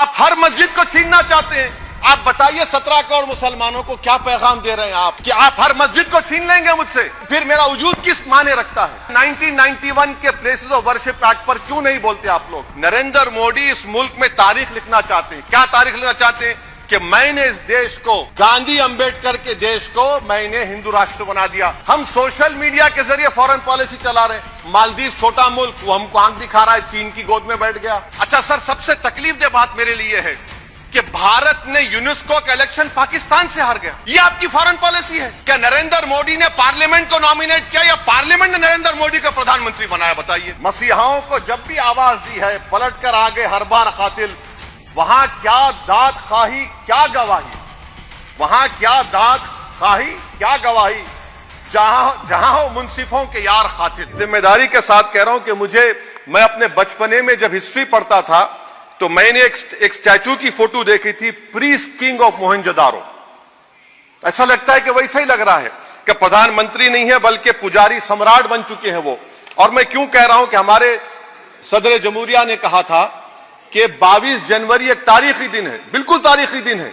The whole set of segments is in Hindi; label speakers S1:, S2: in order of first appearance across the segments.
S1: आप हर मस्जिद को छीनना चाहते हैं। आप बताइए 17 करोड़ मुसलमानों को क्या पैगाम दे रहे हैं आप कि आप हर मस्जिद को छीन लेंगे मुझसे, फिर मेरा वजूद किस माने रखता है। 1991 के प्लेसेस ऑफ वर्शिप एक्ट पर क्यों नहीं बोलते आप लोग? नरेंद्र मोदी इस मुल्क में तारीख लिखना चाहते हैं। क्या तारीख लिखना चाहते हैं? कि मैंने इस देश को, गांधी अंबेडकर के देश को मैंने हिंदू राष्ट्र बना दिया। हम सोशल मीडिया के जरिए फॉरेन पॉलिसी चला रहे हैं। मालदीव छोटा मुल्क, वो हमको आंख दिखा रहा है, चीन की गोद में बैठ गया। अच्छा सर, सबसे तकलीफदेह बात मेरे लिए है कि भारत ने यूनेस्को का इलेक्शन पाकिस्तान से हार गया। ये आपकी फॉरेन पॉलिसी है क्या? नरेंद्र मोदी ने पार्लियामेंट को नॉमिनेट किया या पार्लियामेंट ने नरेंद्र मोदी को प्रधानमंत्री बनाया? बताइए। मसीहाओं को जब भी आवाज दी है, पलट कर आगे हर बार कातिल, वहां क्या दाद खाही क्या गवाही, वहां क्या दाद खाही क्या गवाही, जहां हो मुंसिफों के यार कातिल। जिम्मेदारी के साथ कह रहा हूं कि मैं अपने बचपने में जब हिस्ट्री पढ़ता था तो मैंने एक स्टैचू की फोटो देखी थी, प्रीस्ट किंग ऑफ मोहनजोदारो। ऐसा लगता है कि वैसा ही लग रहा है कि प्रधानमंत्री नहीं है बल्कि पुजारी सम्राट बन चुके हैं वो। और मैं क्यों कह रहा हूं कि हमारे सदर जमहूरिया ने कहा था कि 22 जनवरी एक तारीखी दिन है, बिल्कुल तारीखी दिन है।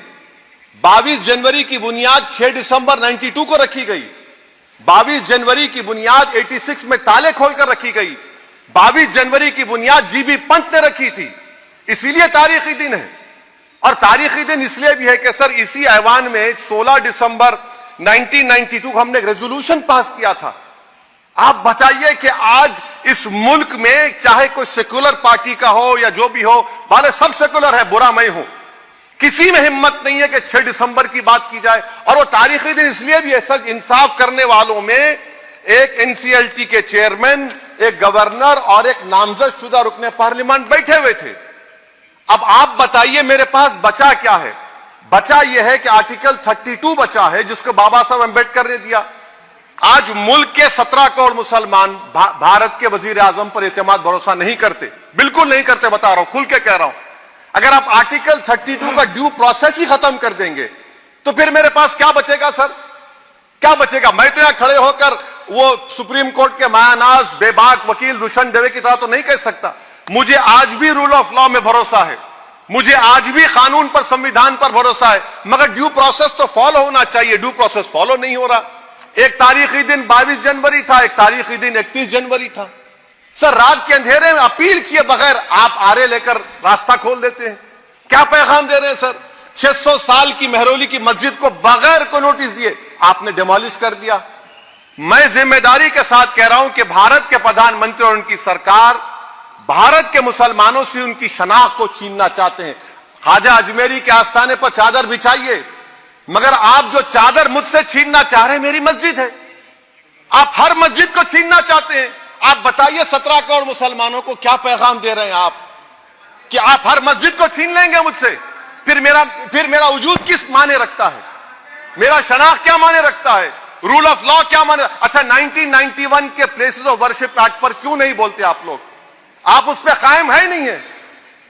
S1: 22 जनवरी की बुनियाद 6 दिसंबर 92 को रखी गई। 22 जनवरी की बुनियाद 86 में ताले खोलकर रखी गई। 22 जनवरी की बुनियाद जीबी पंत ने रखी थी। इसीलिए तारीखी दिन है। और तारीखी दिन इसलिए भी है कि सर इसी ऐवान में 16 दिसंबर 1992 को हमने एक रेजोल्यूशन पास किया था। आप बताइए कि आज इस मुल्क में चाहे कोई सेकुलर पार्टी का हो या जो भी हो, वाले सब सेकुलर है, बुरा मैं हूं, किसी में हिम्मत नहीं है कि 6 दिसंबर की बात की जाए। और वो तारीखी दिन इसलिए भी है सर, इंसाफ करने वालों में एक एनसीएलटी के चेयरमैन, एक गवर्नर और एक नामजद शुदा रुकने पार्लियामेंट बैठे हुए थे। अब आप बताइए मेरे पास बचा क्या है? बचा यह है कि आर्टिकल 32 बचा है जिसको बाबा साहब अंबेडकर ने दिया। आज मुल्क के 17 करोड़ मुसलमान भारत के वजीर आजम पर एतमाद भरोसा नहीं करते, बिल्कुल नहीं करते, बता रहा हूं, खुल के कह रहा हूं। अगर आप आर्टिकल 32 का ड्यू प्रोसेस ही खत्म कर देंगे तो फिर मेरे पास क्या बचेगा सर? क्या बचेगा? मैं तो यहां खड़े होकर वो सुप्रीम कोर्ट के मायानाज बेबाक वकील दुष्यंत दवे की तरह तो नहीं कह सकता। मुझे आज भी रूल ऑफ लॉ में भरोसा है, मुझे आज भी कानून पर, संविधान पर भरोसा है, मगर ड्यू प्रोसेस तो फॉलो होना चाहिए। ड्यू प्रोसेस फॉलो नहीं हो रहा। एक तारीखी दिन 22 जनवरी था, एक तारीखी दिन 31 जनवरी था। सर रात के अंधेरे में अपील किए बगैर आप आरे लेकर रास्ता खोल देते हैं। क्या पैगाम दे रहे हैं सर? 600 साल की मेहरौली की मस्जिद को बगैर को नोटिस दिए आपने डिमोलिश कर दिया। मैं जिम्मेदारी के साथ कह रहा हूं कि भारत के प्रधानमंत्री और उनकी सरकार भारत के मुसलमानों से उनकी शनाख्त को छीनना चाहते हैं। ख्वाजा अजमेरी के आस्थाने पर चादर बिछाइए, मगर आप जो चादर मुझसे छीनना चाह रहे हैं मेरी मस्जिद है। आप हर मस्जिद को छीनना चाहते हैं। आप बताइए 17 करोड़ मुसलमानों को क्या पैगाम दे रहे हैं आप कि आप हर मस्जिद को छीन लेंगे मुझसे, फिर मेरा वजूद किस माने रखता है? मेरा शनाख्त क्या माने रखता है? रूल ऑफ लॉ क्या माने? अच्छा 1991 के प्लेसेस ऑफ वर्शिप एक्ट पर क्यों नहीं बोलते आप लोग? आप उस पर कायम है नहीं है।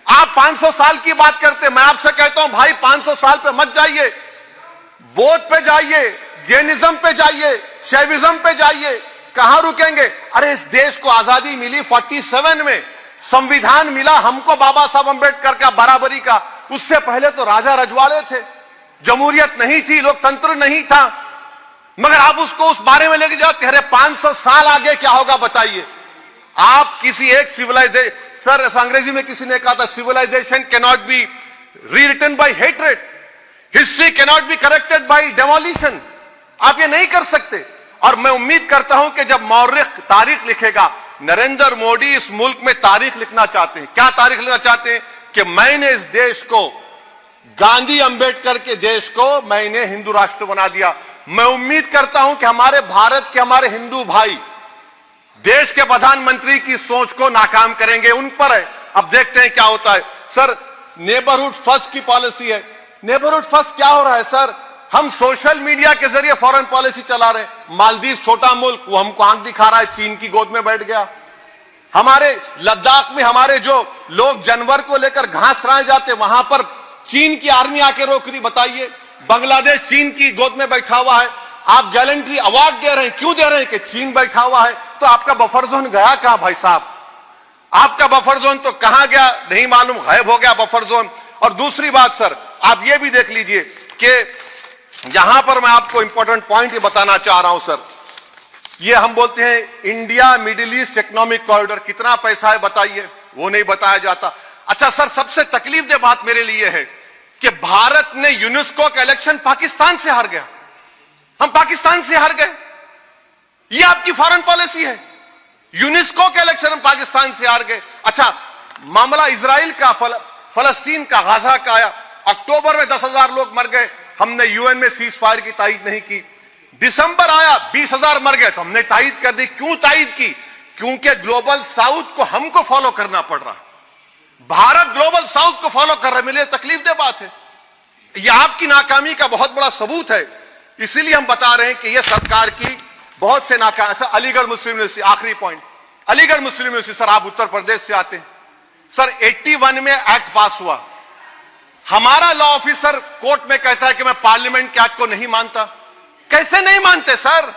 S1: आप 500 साल की बात करते। मैं आपसे कहता हूं भाई 500 साल पे मत जाइए, बौद्ध पे जाइए, जैनिज्म पे जाइए, शैविज्म पे जाइए, कहां रुकेंगे? अरे इस देश को आजादी मिली 47 में, संविधान मिला हमको बाबा साहब अंबेडकर का बराबरी का। उससे पहले तो राजा रजवाड़े थे, जमहूरियत नहीं थी, लोकतंत्र नहीं था, मगर आप उसको उस बारे में लेके जाते। अरे 500 साल आगे क्या होगा बताइए? आप किसी एक सिविलाइजेशन, सर अंग्रेजी में किसी ने कहा था civilisation can not be rewritten by hatred, history can not be corrected by demolition. आप ये नहीं कर सकते। और मैं उम्मीद करता हूं कि जब मौर्रिख तारीख लिखेगा, नरेंद्र मोदी इस मुल्क में तारीख लिखना चाहते हैं। क्या तारीख लिखना चाहते हैं? कि मैंने इस देश को, गांधी अंबेडकर के देश को मैंने हिंदू राष्ट्र बना दिया। मैं उम्मीद करता हूं कि हमारे भारत के हमारे हिंदू भाई देश के प्रधानमंत्री की सोच को नाकाम करेंगे। उन पर है, अब देखते हैं क्या होता है। सर नेबरहुड फर्स्ट की पॉलिसी है। नेबरहुड फर्स्ट क्या हो रहा है सर? हम सोशल मीडिया के जरिए फॉरेन पॉलिसी चला रहे हैं। मालदीव छोटा मुल्क, वो हमको आंख दिखा रहा है, चीन की गोद में बैठ गया। हमारे लद्दाख में हमारे जो लोग जानवर को लेकर घास चराए जाते, वहां पर चीन की आर्मी आके रोक रही। बताइए, बांग्लादेश चीन की गोद में बैठा हुआ है। आप गैलेंट्री अवार्ड दे रहे हैं, क्यों दे रहे हैं? कि चीन बैठा हुआ है। तो आपका बफर जोन गया कहां भाई साहब? आपका बफर जोन तो कहां गया नहीं मालूम, गायब हो गया बफर जोन। और दूसरी बात सर, आप ये भी देख लीजिए कि यहां पर मैं आपको इंपॉर्टेंट पॉइंट ये बताना चाह रहा हूं सर। ये हम बोलते हैं India middle east economic corridor, कितना पैसा है बताइए, वो नहीं बताया जाता। अच्छा सर, सबसे तकलीफदेह बात मेरे लिए है कि भारत ने यूनेस्को का इलेक्शन पाकिस्तान से हार गया। हम पाकिस्तान से हार गए, ये आपकी फॉरेन पॉलिसी है। यूनेस्को के इलेक्शन हम पाकिस्तान से हार गए। अच्छा, मामला इजराइल का, फलस्तीन का, गाजा का आया। अक्टूबर में 10,000 लोग मर गए, हमने यूएन में सीज फायर की तायीद नहीं की। दिसंबर आया, 20,000 मर गए, तो हमने तायीद कर दी। क्यों तायीद की? क्योंकि ग्लोबल साउथ को हमको फॉलो करना पड़ रहा। भारत ग्लोबल साउथ को फॉलो कर रहा है। मेरे लिए तकलीफदेह बात है, यह आपकी नाकामी का बहुत बड़ा सबूत है। इसीलिए हम बता रहे हैं कि यह सरकार की बहुत से नाकाम। अलीगढ़ मुस्लिम यूनिवर्सिटी, आखिरी पॉइंट, अलीगढ़ मुस्लिम यूनिवर्सिटी। सर, आप उत्तर प्रदेश से आते हैं सर, 81 में एक्ट पास हुआ। हमारा लॉ ऑफिसर कोर्ट में कहता है कि मैं पार्लियामेंट के एक्ट को नहीं मानता। कैसे नहीं मानते सर?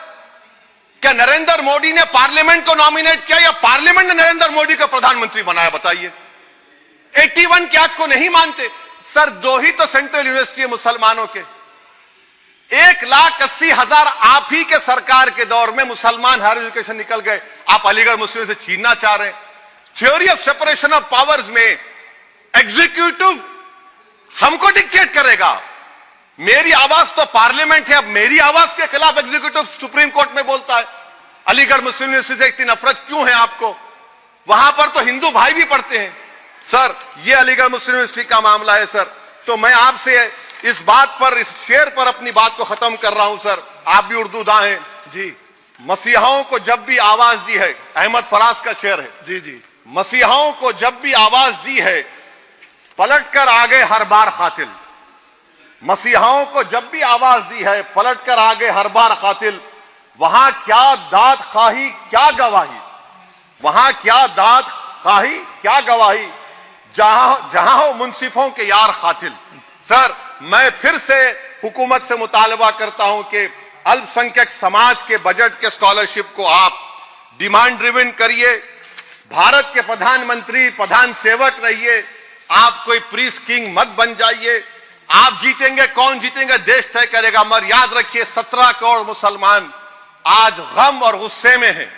S1: क्या नरेंद्र मोदी ने पार्लियामेंट को नॉमिनेट किया या पार्लियामेंट ने नरेंद्र मोदी को प्रधानमंत्री बनाया? बताइए। 81 के एक्ट को नहीं मानते सर। 2 ही तो सेंट्रल यूनिवर्सिटी है मुसलमानों के, 1,80,000 आप ही के सरकार के दौर में मुसलमान हायर एजुकेशन निकल गए। आप अलीगढ़ मुस्लिम से छीनना चाह रहे हैं। Theory of separation of powers में एग्जीक्यूटिव हमको डिक्टेट करेगा। मेरी आवाज तो पार्लियामेंट है, अब मेरी आवाज के खिलाफ एग्जीक्यूटिव सुप्रीम कोर्ट में बोलता है। अलीगढ़ मुस्लिम यूनिवर्सिटी से इतनी नफरत क्यों है आपको? वहां पर तो हिंदू भाई भी पढ़ते हैं सर। ये अलीगढ़ मुस्लिम यूनिवर्सिटी का मामला है सर। तो मैं आपसे इस बात पर, इस शेर पर अपनी बात को खत्म कर रहा हूं सर। आप भी उर्दू दां हैं जी। मसीहाओं को जब भी आवाज दी है, अहमद फराज का शेर है जी जी, मसीहाओं को जब भी आवाज दी है पलट कर आ गए हर बार कातिल। मसीहाओं को जब भी आवाज दी है पलट कर आ गए हर बार कातिल। वहां क्या दाद खाही क्या गवाही, वहां क्या दाद खाही क्या गवाही, जहां हो मुंसिफों के यार कातिल। सर, मैं फिर से हुकूमत से मुतालबा करता हूं कि अल्पसंख्यक समाज के बजट के स्कॉलरशिप को आप डिमांड ड्रिवन करिए। भारत के प्रधानमंत्री प्रधान सेवक रहिए, आप कोई प्रीस किंग मत बन जाइए। आप जीतेंगे, कौन जीतेंगे देश तय करेगा, मगर याद रखिए 17 करोड़ मुसलमान आज गम और गुस्से में हैं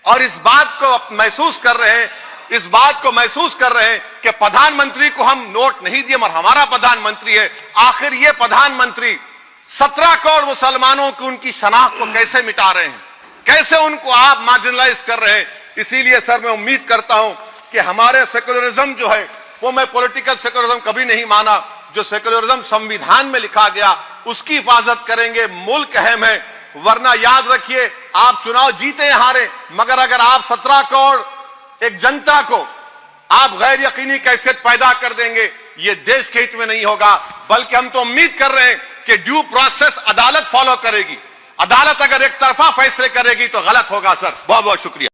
S1: और इस बात को महसूस कर रहे हैं, इस बात को महसूस कर रहे हैं कि प्रधानमंत्री को हम नोट नहीं दिए मगर हमारा प्रधानमंत्री है। आखिर ये प्रधानमंत्री 17 करोड़ मुसलमानों की उनकी शनाख्त को कैसे मिटा रहे हैं, कैसे उनको आप मार्जिनलाइज कर रहे हैं। इसीलिए सर, मैं उम्मीद करता हूं कि हमारे सेक्युलरिज्म जो है वो, मैं पॉलिटिकल सेक्युलरिज्म कभी नहीं माना, जो सेक्युलरिज्म संविधान में लिखा गया उसकी हिफाजत करेंगे। मुल्क अहम है, वरना याद रखिए आप चुनाव जीते या हारे, मगर अगर आप 17 करोड़ एक जनता को आप गैर यकीनी कैफियत पैदा कर देंगे, ये देश के हित में नहीं होगा। बल्कि हम तो उम्मीद कर रहे हैं कि ड्यू प्रोसेस अदालत फॉलो करेगी। अदालत अगर एक तरफा फैसले करेगी तो गलत होगा सर। बहुत बहुत शुक्रिया।